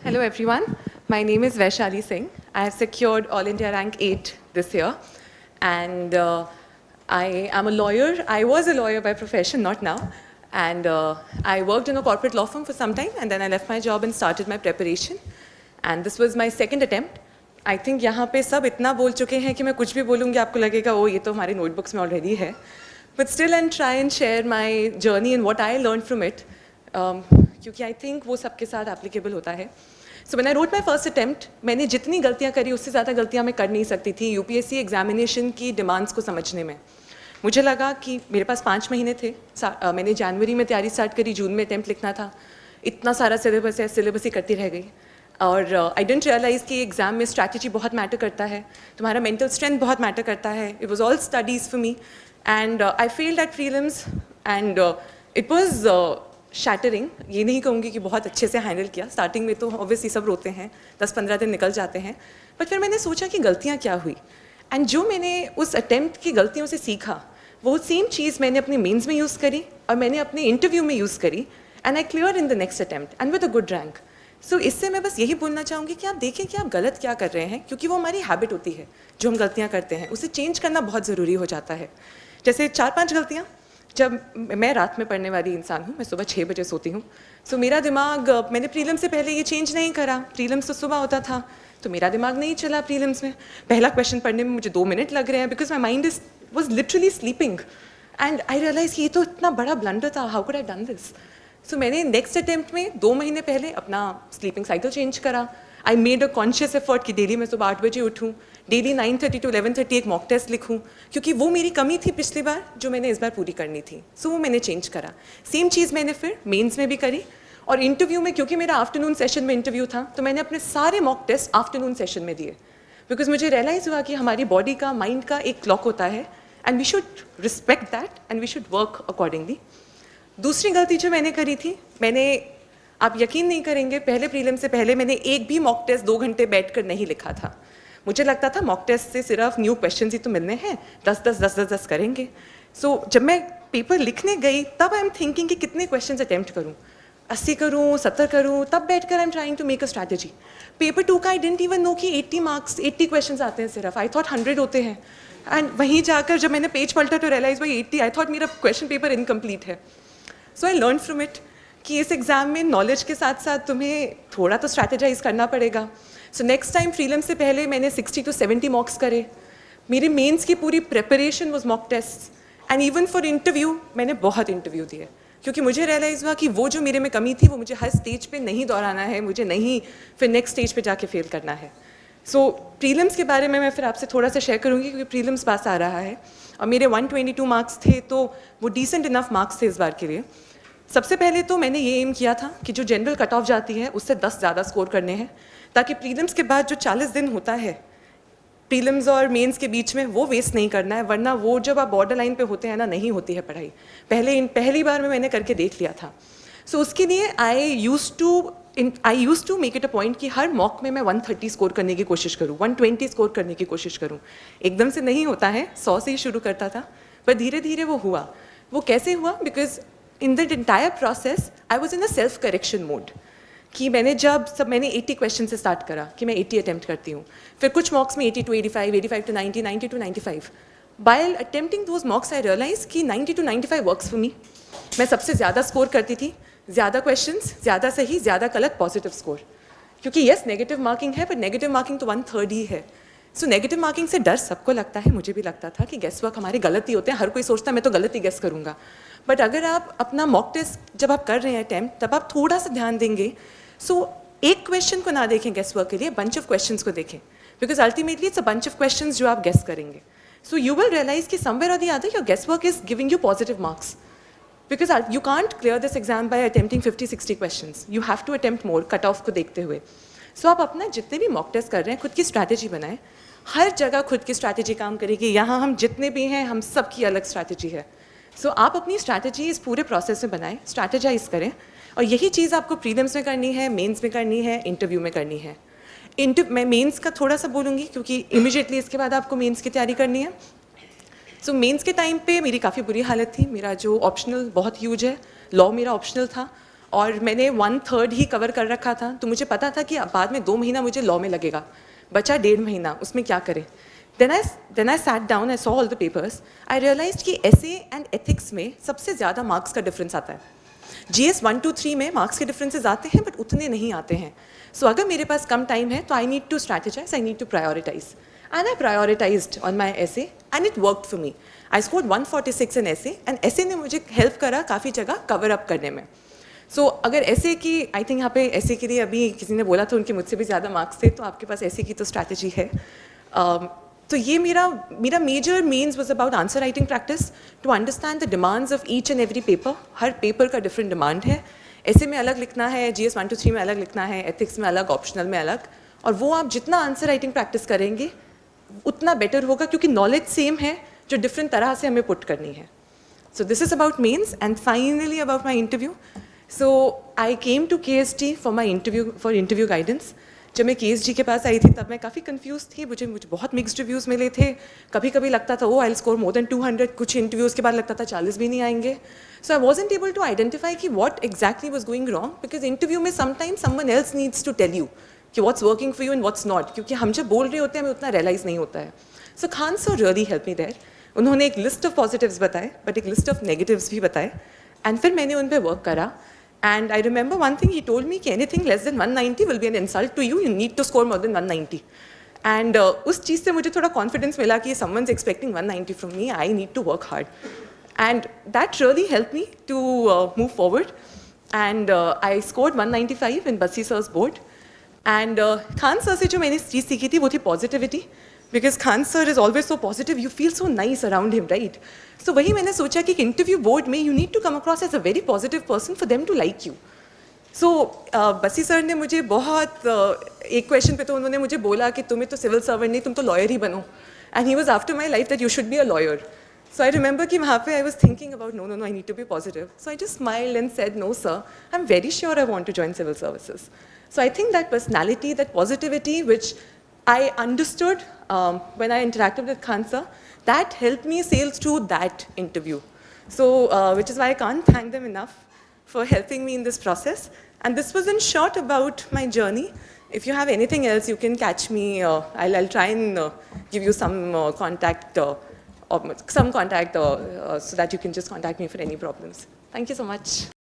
Hello everyone, my name is Vaishali Singh. I have secured All India Rank 8 this year and I am a lawyer. I was a lawyer by profession, not now. And I worked in a corporate law firm for some time and then I left my job and started my preparation. And this was my second attempt. I think यहाँ पे सब इतना बोल चुके हैं कि मैं कुछ भी बोलूँगी आपको लगेगा ओ ये तो हमारे notebooks में already है. But still I'll try and share my journey and what I learned from it. क्योंकि I think वो सबके साथ applicable होता है. So when I wrote my first attempt, मैंने जितनी गलतियाँ करी उससे ज़्यादा गलतियाँ मैं कर नहीं सकती थी यूपीएससी एग्जामिनेशन की डिमांड्स को समझने में. मुझे लगा कि मेरे पास 5 महीने थे. मैंने जनवरी में तैयारी स्टार्ट करी, जून में अटैम्प्ट लिखना था. इतना सारा सिलेबस है, सिलेबस ही करती रह गई. और आई डेंट रियलाइज़ कि एग्ज़ाम में स्ट्रैटेजी बहुत मैटर करता है, तुम्हारा मेंटल स्ट्रेंथ बहुत मैटर करता है. It was all studies for me and I failed at prelims and it was shattering. ये नहीं कहूँगी कि बहुत अच्छे से हैंडल किया. स्टार्टिंग में तो ऑब्वियसली सब रोते हैं, 10-15 दिन निकल जाते हैं. बट फिर मैंने सोचा कि गलतियाँ क्या हुई एंड जो मैंने उस अटैम्प्ट की गलतियों से सीखा वो सेम चीज़ मैंने अपने मेंस में यूज़ करी और मैंने अपने इंटरव्यू में यूज़ करी and I clear in the next attempt and with a good rank. So इससे मैं बस यही बोलना चाहूँगी कि आप देखें कि आप गलत क्या कर रहे हैं, क्योंकि वो हमारी हैबिट होती है. जो हम गलतियाँ करते हैं उसे चेंज करना बहुत ज़रूरी हो जाता है. जैसे 4-5 गलतियाँ. जब मैं रात में पढ़ने वाली इंसान हूँ, मैं सुबह 6 बजे सोती हूँ. सो मेरा दिमाग, मैंने प्रीलिम्स से पहले ये चेंज नहीं करा. प्रीलिम्स तो सुबह होता था तो मेरा दिमाग नहीं चला प्रीलिम्स में. पहला क्वेश्चन पढ़ने में मुझे 2 मिनट लग रहे हैं because my mind was literally sleeping and I realise कि ये तो इतना बड़ा ब्लंडर था. How could I done this. So मैंने नेक्स्ट अटैम्प्ट में 2 महीने पहले अपना स्लीपिंग साइकिल चेंज करा. I made a conscious effort कि डेली मैं सुबह 8 बजे उठूँ, डेली 9:30 to 11:30 एक मॉक टेस्ट लिखूँ, क्योंकि वो मेरी कमी थी पिछली बार जो मैंने इस बार पूरी करनी थी. सो वो मैंने चेंज करा. सेम चीज़ मैंने फिर मेंस में भी करी और इंटरव्यू में, क्योंकि मेरा आफ्टरनून सेशन में इंटरव्यू था तो मैंने अपने सारे मॉक टेस्ट आफ्टरनून सेशन में दिए. बिकॉज मुझे रियलाइज़ हुआ कि हमारी बॉडी का, माइंड का एक क्लॉक होता है and we should respect that and we should work accordingly. दूसरी गलती जो मैंने करी थी, आप यकीन नहीं करेंगे, पहले प्रीलिम से पहले मैंने एक भी मॉक टेस्ट 2 घंटे बैठकर नहीं लिखा था. मुझे लगता था मॉक टेस्ट से सिर्फ न्यू क्वेश्चंस ही तो मिलने हैं, 10 करेंगे. सो जब मैं पेपर लिखने गई तब आई एम थिंकिंग कि कितने क्वेश्चंस अटेम्प्ट करूं, 80 करूं, 70 करूं. तब बैठकर I am trying to make a strategy. Paper 2 का आई डेंट इवन नो कि 80 मार्क्स, 80 क्वेश्चंस आते हैं सिर्फ. आई थॉट 100 होते हैं एंड वहीं जाकर जब मैंने पेज पलटा तो रियलाइज भाई 80. आई थॉट मेरा क्वेश्चन पेपर इनकम्प्लीट है. सो आई लर्न फ्रॉम इट कि इस एग्ज़ाम में नॉलेज के साथ साथ तुम्हें थोड़ा तो स्ट्रैटेजाइज करना पड़ेगा. सो नेक्स्ट टाइम प्रीलिम से पहले मैंने 60 to 70 मॉक्स करे. मेरे मेंस की पूरी preparation was mock test and even for interview मैंने बहुत इंटरव्यू दिए, क्योंकि मुझे रियलाइज़ हुआ कि वो जो मेरे में कमी थी वो मुझे हर स्टेज पे नहीं दोहराना है, मुझे नहीं फिर नेक्स्ट स्टेज पे जाके फेल करना है. सो प्रीलिम्स के बारे में मैं फिर आपसे थोड़ा सा शेयर करूँगी, क्योंकि प्रीलिम्स पास आ रहा है और मेरे 122 मार्क्स थे तो वो डिसेंट इनफ मार्क्स थे इस बार के लिए. सबसे पहले तो मैंने ये एम किया था कि जो जनरल कट ऑफ जाती है उससे 10 ज़्यादा स्कोर करने हैं, ताकि प्रीलिम्स के बाद जो 40 दिन होता है प्रीलिम्स और मेंस के बीच में वो वेस्ट नहीं करना है. वरना वो जब आप बॉर्डर लाइन पे होते हैं ना, नहीं होती है पढ़ाई. पहली बार में मैंने करके देख लिया था. सो उसके लिए I use to make it a point कि हर मॉक में मैं 130 स्कोर करने की कोशिश करूँ, 120 स्कोर करने की कोशिश करूँ. एकदम से नहीं होता है, 100 से ही शुरू करता था, पर धीरे धीरे वो हुआ. वो कैसे हुआ? Because in the entire process I was in a self correction mode. कि मैंने 80 क्वेश्चन से स्टार्ट करा कि मैं 80 अटैम्प्ट करती हूँ. फिर कुछ मॉक्स में 80 to 85, 85 to 90, 90 to 95. While attempting those mocks I realized कि 90 to 95 works for me. मैं सबसे ज़्यादा स्कोर करती थी, ज़्यादा क्वेश्चंस, ज़्यादा सही, ज़्यादा गलत, पॉजिटिव स्कोर. क्योंकि यस नेगेटिव मार्किंग है, पर नेगेटिव मार्किंग तो 1/3 ही है. सो नेगेटिव मार्किंग से डर सबको लगता है, मुझे भी लगता था कि गेस वर्क हमारे गलत ही होते हैं. हर कोई सोचता है मैं तो गलत ही गेस करूँगा. बट अगर आप अपना मॉक टेस्ट जब आप कर रहे हैं अटैम्प्ट, तब आप थोड़ा सा ध्यान देंगे. सो एक क्वेश्चन को ना देखें गेस वर्क के लिए, बंच ऑफ क्वेश्चंस को देखें, because ultimately it's a bunch of questions जो आप गेस करेंगे. सो यू विल रियलाइज कि समवेयर और the other your guess work is giving you positive marks, because you can't clear this exam by attempting 50-60 questions. You have to attempt more, cut off को देखते हुए. सो आप अपना जितने भी mock test कर रहे हैं खुद की स्ट्रैटेजी बनाएं. हर जगह खुद की स्ट्रैटेजी काम करेगी. यहाँ हम जितने भी हैं हम सब की अलग स्ट्रैटेजी है. सो आप अपनी स्ट्रैटेजी इस पूरे प्रोसेस में बनाएं, स्ट्रैटेजाइज करें. और यही चीज़ आपको प्रीलिम्स में करनी है, मेंस में करनी है, इंटरव्यू में करनी है. मैं मेंस का थोड़ा सा बोलूँगी क्योंकि इमीडिएटली इसके बाद आपको मेंस की तैयारी करनी है. सो मेंस के टाइम पे मेरी काफ़ी बुरी हालत थी. मेरा जो ऑप्शनल बहुत ह्यूज है, लॉ मेरा ऑप्शनल था और मैंने 1/3 ही कवर कर रखा था, तो मुझे पता था कि बाद में 2 महीना मुझे लॉ में लगेगा, बचा 1.5 महीना, उसमें क्या करें. Then I sat down, I saw all the papers. I realized कि essay and ethics में सबसे ज़्यादा मार्क्स का डिफरेंस आता है. GS 1, 2, 3 में मार्क्स के डिफरेंसेस आते हैं, बट उतने नहीं आते हैं. सो अगर मेरे पास कम टाइम है तो I need to strategise, I need to prioritise. And I prioritized on my essay and it worked for me. I scored 146 in essay and essay ने मुझे हेल्प करा काफ़ी जगह कवर अप करने में. सो अगर ऐसे की, आई थिंक यहाँ पे ऐसे के लिए अभी किसी ने बोला था उनके मुझसे भी ज़्यादा मार्क्स थे, तो आपके पास ऐसे की तो स्ट्रैटेजी है. तो ये मेरा major mains was about answer writing practice, to understand the demands of each and every paper. हर पेपर का डिफरेंट डिमांड है. ऐसे में अलग लिखना है, GS 1, 2, 3 में अलग लिखना है, एथिक्स में अलग, ऑप्शनल में अलग. और वो आप जितना आंसर राइटिंग प्रैक्टिस करेंगे उतना बेटर होगा, क्योंकि नॉलेज सेम है, जो डिफरेंट तरह से हमें पुट करनी है. So this is about mains. And finally about my interview. So I came to KSG for interview guidance. जब मैं KSG के पास आई थी तब मैं काफ़ी कंफ्यूज थी. मुझे बहुत मिक्स्ड रिव्यूज़ मिले थे. कभी कभी लगता था I will score more than 200, कुछ इंटरव्यूज़ के बाद लगता था 40 भी नहीं आएंगे. So I wasn't able to identify कि what exactly was going wrong, because interview में sometimes someone else needs to tell you कि what's working for you and what's not, क्योंकि हम जब बोल रहे होते हैं हमें उतना रियलाइज़ नहीं होता है. So Khan sir really help me there. उन्होंने एक लिस्ट ऑफ पॉजिटिव्स बताए, बट एक लिस्ट ऑफ नेगेटिव्स भी बताए, एंड फिर मैंने उन पर वर्क करा. And I remember one thing he told me कि anything less than 190 will be an insult to you. You need to score more than 190. And उस चीज़ से मुझे थोड़ा confidence मिला कि someone's expecting 190 from me. I need to work hard. And that really helped me to move forward. And I scored 195 in Bassi sir's board. And Khan sir से जो मैंने चीज़ सीखी थी वो थी positivity. Because Khan sir is always so positive, you feel so nice around him, right? So वही मैंने सोचा कि इंटरव्यू बोर्ड में you need to come across as a very positive person for them to like you. So बसी sir ने मुझे बहुत एक क्वेश्चन पे तो उन्होंने मुझे बोला कि तुम्हें तो सिविल सर्वेंट नहीं, तुम तो लॉयर ही बनो. And he was after my life that you should be a lawyer. So I remember कि वहाँ पे I was thinking about no, I need to be positive. So I just smiled and said, no sir, I'm very sure I want to join civil services. So I think that personality, that positivity, which I understood when I interacted with Khan sir, that helped me sail through that interview. So, which is why I can't thank them enough for helping me in this process. And this was in short about my journey. If you have anything else, you can catch me. I'll try and give you some contact, so that you can just contact me for any problems. Thank you so much.